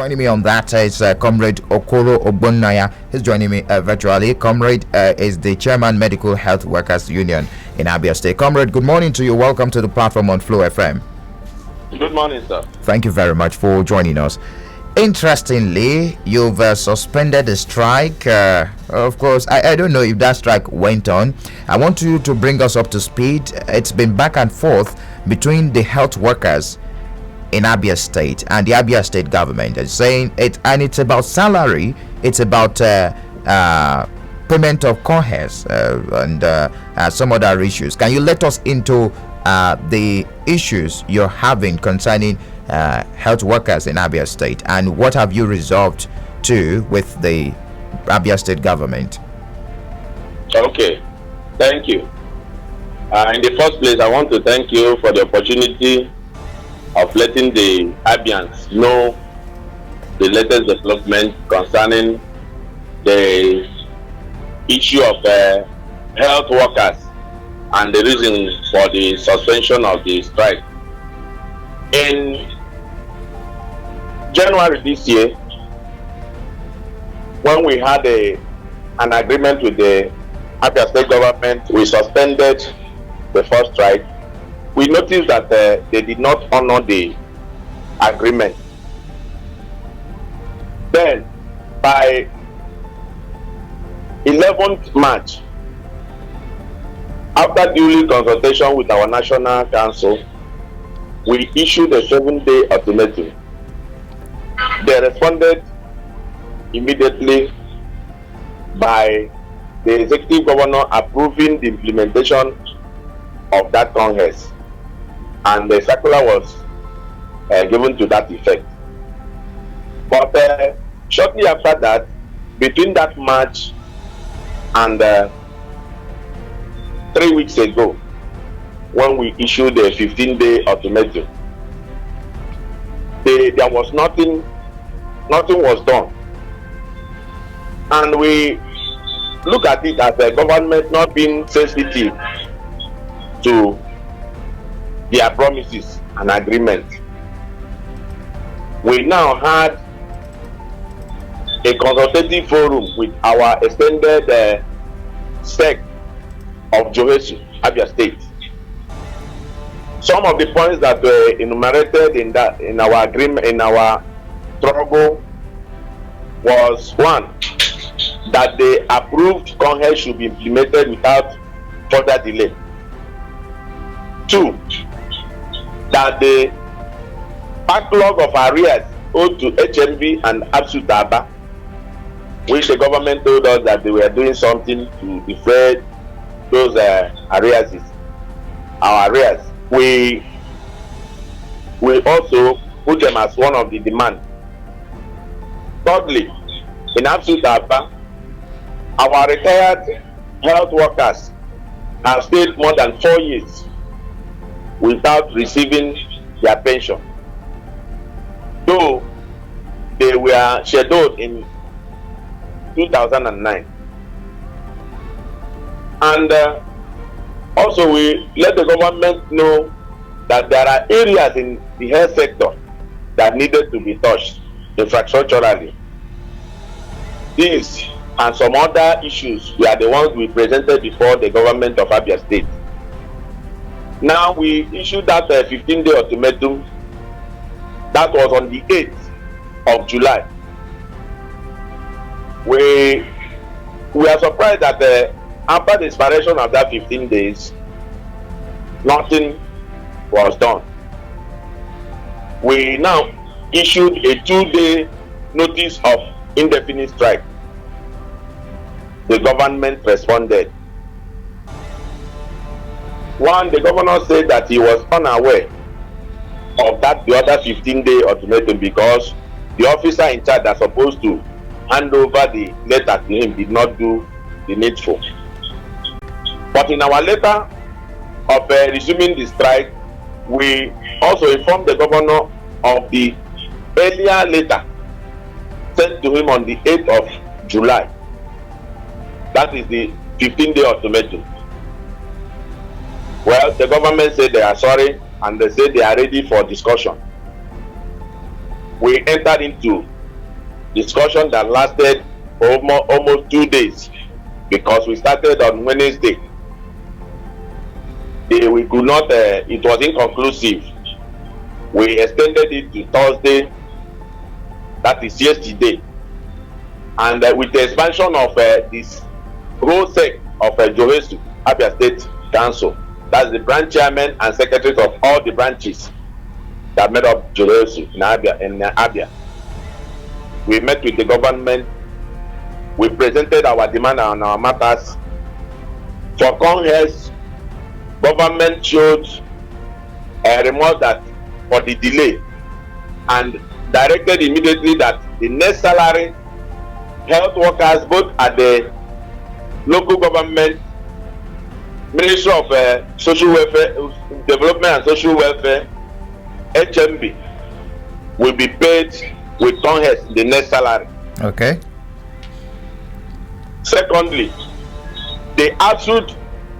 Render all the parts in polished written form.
Joining me on that is Comrade Okoro Ogbonnaya. He's joining me virtually. Comrade is the Chairman Medical Health Workers Union in Abia State. Comrade, good morning to you. Welcome to the platform on Flow FM. Good morning, sir. Thank you very much for joining us. Interestingly, you've suspended the strike. Of course, I don't know if that strike went on. I want you to bring us up to speed. It's been back and forth between the health workers in Abia State and the Abia State government. It's saying it, and it's about salary. It's about payment of cohes and some other issues. Can you let us into the issues you're having concerning health workers in Abia State, and what have you resolved to with the Abia State government? Okay, thank you. In the first place, I want to thank you for the opportunity of letting the Abians know the latest development concerning the issue of health workers and the reason for the suspension of the strike. In January this year, when we had an agreement with the Abia State government, we suspended the first strike. We noticed that they did not honor the agreement. Then, by 11th March, after duly consultation with our National Council, we issued a 7-day ultimatum. They responded immediately by the executive governor approving the implementation of that Congress, and the circular was given to that effect. But shortly after that, between that March and 3 weeks ago, when we issued a 15-day ultimatum, there was nothing was done. And we look at it as the government not being sensitive to their promises and agreement. We now had a consultative forum with our extended sect of Johesu, Abia State. Some of the points that were enumerated in our agreement, in our struggle, was one, that the approved Congress should be implemented without further delay. Two, that the backlog of arrears owed to HMV and Absolute Aba, which the government told us that they were doing something to defray those arrears, our arrears. We also put them as one of the demands. Thirdly, in Absolute Aba, our retired health workers have stayed more than 4 years without receiving their pension, though they were scheduled in 2009. And also we let the government know that there are areas in the health sector that needed to be touched infrastructurally. These and some other issues were the ones we presented before the government of Abia State. Now we issued that 15-day ultimatum. That was on the 8th of July. We are surprised that after the expiration of that 15 days, nothing was done. We now issued a 2-day notice of indefinite strike. The government responded. One, the governor said that he was unaware of the other 15-day ultimatum because the officer in charge that's supposed to hand over the letter to him did not do the needful. But in our letter of resuming the strike, we also informed the governor of the earlier letter sent to him on the 8th of July. That is the 15-day ultimatum. Well, the government said they are sorry and they said they are ready for discussion. We entered into discussion that lasted for almost 2 days, because we started on Wednesday. We could not, it was inconclusive. We extended it to Thursday, that is yesterday. And with the expansion of this whole sect of Johesu, Abia State Council, that's the branch chairman and secretaries of all the branches that made up Johesu in Abia. We met with the government. We presented our demand and our matters. For Congress, government showed a remorse that for the delay, and directed immediately that the next salary, health workers both at the local government, Ministry of Social Welfare, Development and Social Welfare, HMB, will be paid with Congress the next salary. Okay. Secondly, the absolute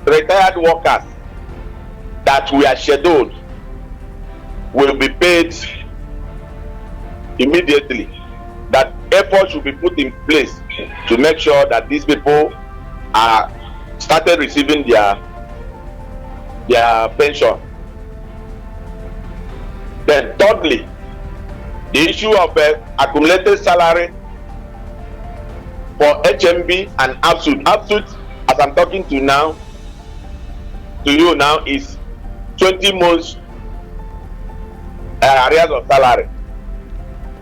retired workers that we are scheduled will be paid immediately. That effort should be put in place to make sure that these people are started receiving their pension. Then thirdly, the issue of accumulated salary for HMB and absolute, as I'm talking to you now, is 20 months arrears of salary,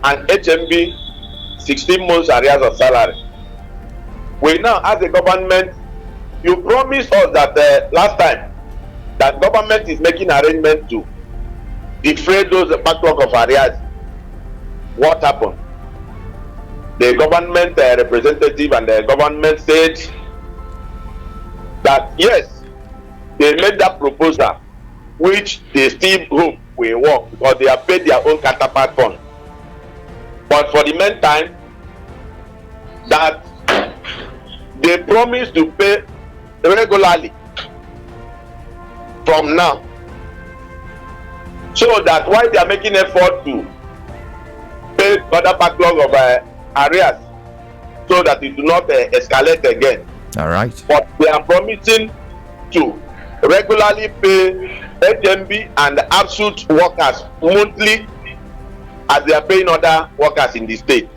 and HMB 16 months arrears of salary. We now, as a government, you promised us that last time that government is making arrangements to defray those backlog of arrears. What happened? The government representative and the government said that yes, they made that proposal, which they still hope will work because they have paid their own counterpart fund. But for the meantime, that they promise to pay regularly from now, so that while they are making effort to pay other backlog of arrears, so that it do not escalate again. All right. But they are promising to regularly pay HMB and absolute workers monthly, as they are paying other workers in the state.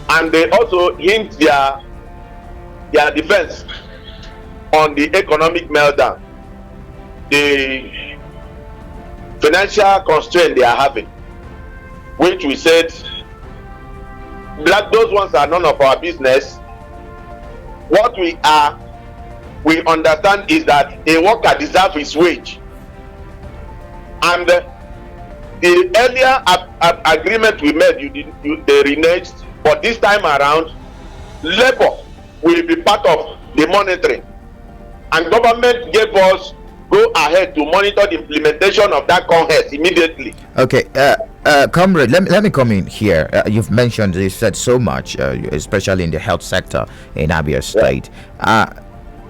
And they also hint their defense on the economic meltdown, the financial constraint they are having, which we said that those ones are none of our business. What we understand is that a worker deserves his wage, and the earlier agreement we made, they reneged. But this time around, labor will be part of the monitoring, and government gave us go ahead to monitor the implementation of that Congress immediately. Okay, comrade, let me come in here. You've mentioned, you said so much, especially in the health sector in Abia State.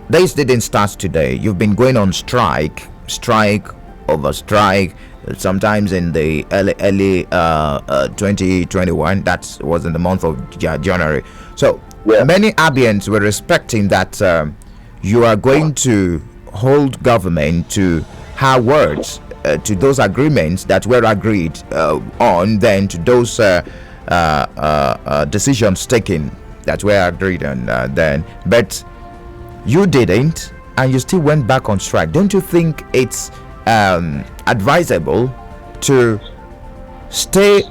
This didn't start today. You've been going on strike over strike. Sometimes in the early 2021, that was in the month of January. So many Abians were expecting that you are going to hold government to her words, to those agreements that were agreed on, then to those decisions taken that were agreed on then. But you didn't, and you still went back on strike. Don't you think it's advisable to stay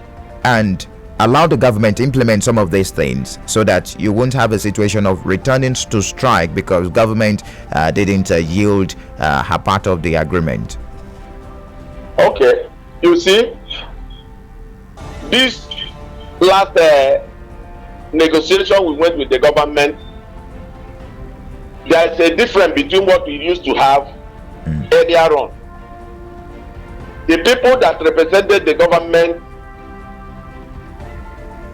and allow the government to implement some of these things, so that you won't have a situation of returning to strike because government didn't yield her part of the agreement? Okay, you see, this last negotiation we went with the government, there's a difference between what we used to have earlier on. The people that represented the government,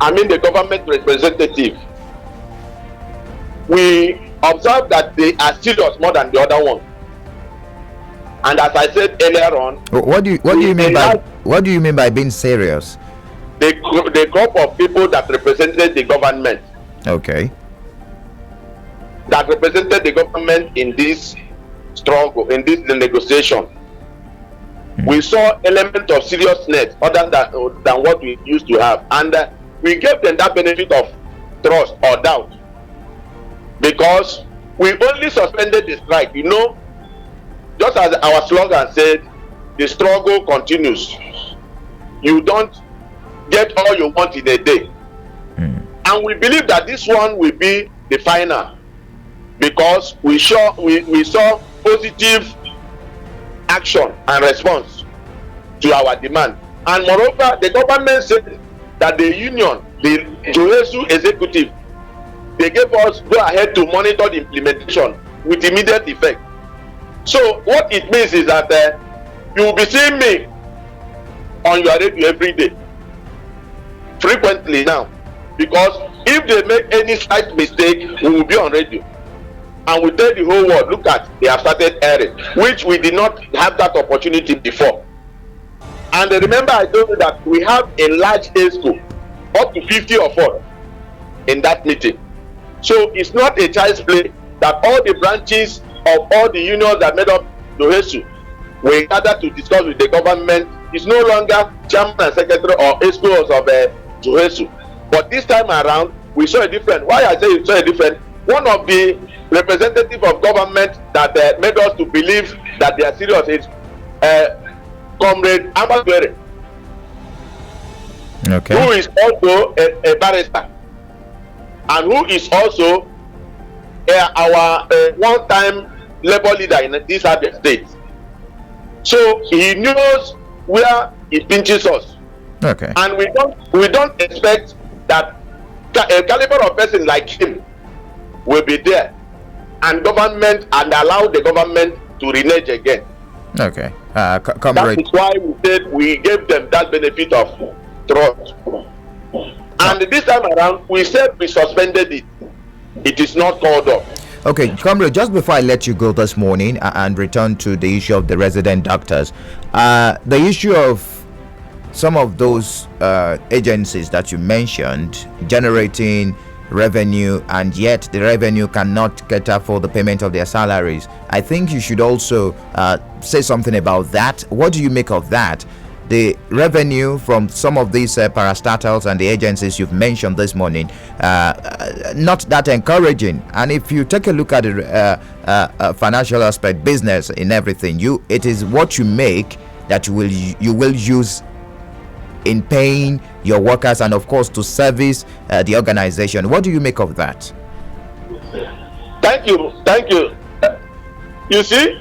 the government representative, we observed that they are serious more than the other one. And as I said earlier on, what do you mean by being serious? the group of people that represented the government, Okay. that represented the government in this struggle, in this negotiation. We saw element of seriousness other than what we used to have, and we gave them that benefit of trust or doubt, because we only suspended the strike. You know, just as our slogan said, the struggle continues. You don't get all you want in a day. And we believe that this one will be the final, because we saw positive action and response to our demand. And moreover, the government said that the union, the Johesu executive, they gave us go ahead to monitor the implementation with immediate effect. So what it means is that you will be seeing me on your radio every day, frequently now, because if they make any slight mistake, we will be on radio and we tell the whole world, look at, they have started airing, which we did not have that opportunity before. And remember, I told you that we have a large ESCO, up to 50 of us in that meeting. So it's not a child's play that all the branches of all the unions that made up Johesu were gathered to discuss with the government. It's no longer chairman and secretary or ESCOs of Johesu. But this time around, we saw a different. Why I say we saw a different? One of the representative of government that made us to believe that they are serious is Comrade Averted, Okay. who is also a barrister and who is also our one-time labor leader in this Abia state. So he knows where it pinches us. Okay. And we don't expect that a caliber of person like him will be there and allow the government to renege again. Okay. That Comrade. is why we said we gave them that benefit of trust. And this time around, we said we suspended it. It is not called off. Okay, Comrade, just before I let you go this morning and return to the issue of the resident doctors, the issue of some of those agencies that you mentioned generating revenue, and yet the revenue cannot cater for the payment of their salaries. I think you should also say something about that. What do you make of that? The revenue from some of these parastatals and the agencies you've mentioned this morning, not that encouraging. And if you take a look at the financial aspect, business in everything, it is what you make that you will use in paying your workers and of course to service the organization. What do you make of that? Thank you. You see,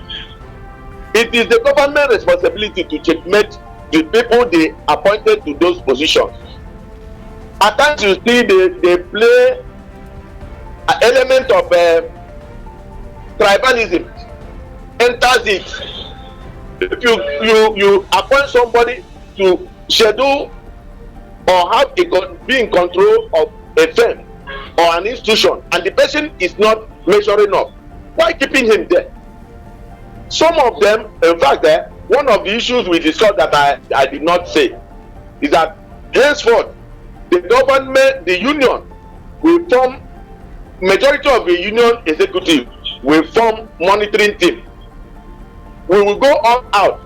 it is the government responsibility to checkmate the people they appointed to those positions. At times you see they play an element of tribalism enters it. If you appoint somebody to schedule or be in control of a firm or an institution, and the person is not measuring up, why keeping him there? Some of them, in fact, one of the issues we discussed that I did not say is that henceforth the government, the union will form, majority of the union executive will form monitoring team. We will go all out.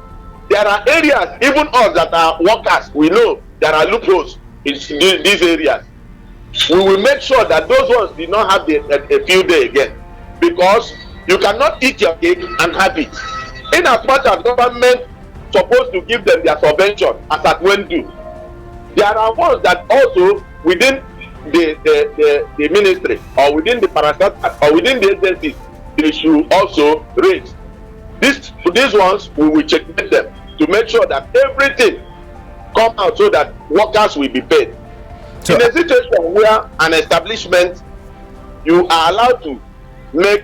There are areas, even us that are workers, we know there are loopholes in these areas. We will make sure that those ones did not have a field day again, because you cannot eat your cake and have it. In as much as government supposed to give them their subvention as at when due, there are ones that also within the ministry or within the parastatal or within the agencies they should also raise. These ones we will checkmate them to make sure that everything come out so that workers will be paid. So, in a situation where an establishment, you are allowed to make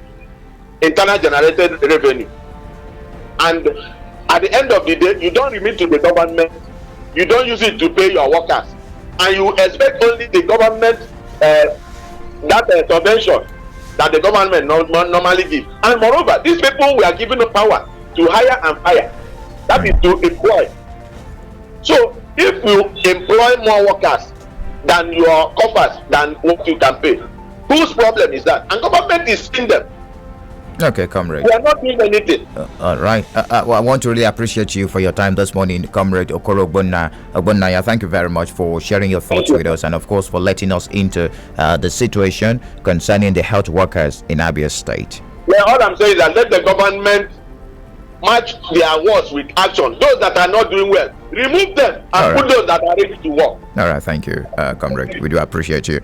internal generated revenue, and at the end of the day you don't remit to the government, you don't use it to pay your workers, and you expect only the government subvention that the government normally give. And moreover, these people were given the power to hire and fire, that is to employ. So If you employ more workers than your coffers, than what you can pay, whose problem is that? And government is seeing them. Okay, comrade. We are not doing anything. All right. Well, I want to really appreciate you for your time this morning, Comrade Okoro Ogbonnaya. Thank you very much for sharing your thoughts with us, and of course for letting us into the situation concerning the health workers in Abia State. Well, all I'm saying is that let the government match their words with action. Those that are not doing well, remove them and put those that are ready to work. All right. Thank you, Comrade. We do appreciate you.